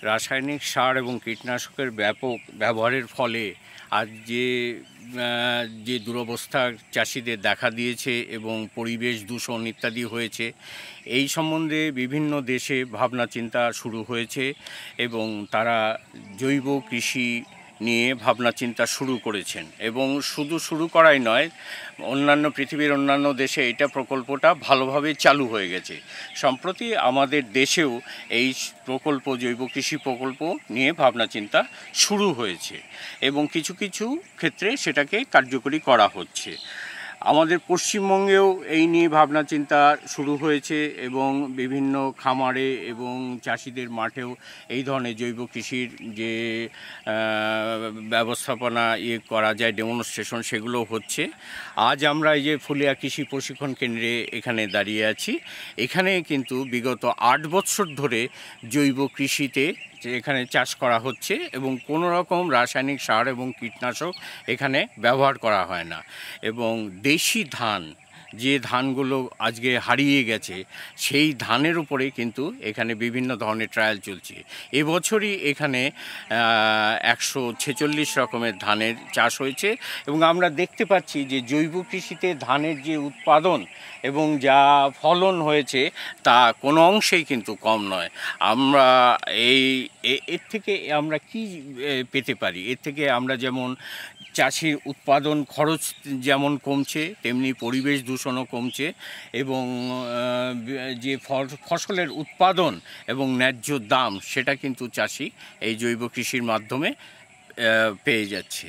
রাসায়নিক সার এবং কীটনাশকের ব্যাপক ব্যবহারের ফলে আজ যে দুরবস্থা চাষিদের দেখা দিয়েছে এবং পরিবেশ দূষণ ইত্যাদি হয়েছে, এই সম্বন্ধে বিভিন্ন দেশে ভাবনা চিন্তা শুরু হয়েছে এবং তারা জৈব কৃষি নিয়ে ভাবনা চিন্তা শুরু করেছেন। এবং শুধু শুরু করাই নয়, পৃথিবীর অন্যান্য দেশে এটা প্রকল্পটা ভালোভাবে চালু হয়ে গেছে। সম্প্রতি আমাদের দেশেও এই প্রকল্প, জৈব কৃষি প্রকল্প নিয়ে ভাবনা চিন্তা শুরু হয়েছে এবং কিছু কিছু ক্ষেত্রে সেটাকে কার্যকরী করা হচ্ছে। আমাদের পশ্চিমবঙ্গেও এই নিয়ে ভাবনা চিন্তা শুরু হয়েছে এবং বিভিন্ন খামারে এবং চাষিদের মাঠেও এই ধরনের জৈব কৃষির যে ব্যবস্থাপনা করা যায়, ডেমনস্ট্রেশন, সেগুলো হচ্ছে। আজ আমরা এই যে ফুলিয়া কৃষি প্রশিক্ষণ কেন্দ্রে এখানে দাঁড়িয়ে আছি, এখানে কিন্তু বিগত 8 বছর ধরে জৈব কৃষিতে এখানে চাষ করা হচ্ছে এবং কোনো রকম রাসায়নিক সার এবং কীটনাশক এখানে ব্যবহার করা হয় না। এবং দেশি ধান, যে ধানগুলো আজকে হারিয়ে গেছে, সেই ধানের উপরে কিন্তু এখানে বিভিন্ন ধরনের ট্রায়াল চলছে। এবছরই এখানে 146 রকমের ধানের চাষ হয়েছে এবং আমরা দেখতে পাচ্ছি যে জৈব কৃষিতে ধানের যে উৎপাদন এবং যা ফলন হয়েছে তা কোনো অংশেই কিন্তু কম নয়। আমরা এর থেকে আমরা কি পেতে পারি? এর থেকে আমরা যেমন চাষির উৎপাদন খরচ যেমন কমছে, তেমনি পরিবেশ দূষণও কমছে এবং যে ফসলের উৎপাদন এবং ন্যায্য দাম, সেটা কিন্তু চাষি এই জৈব কৃষির মাধ্যমে পেয়ে যাচ্ছে।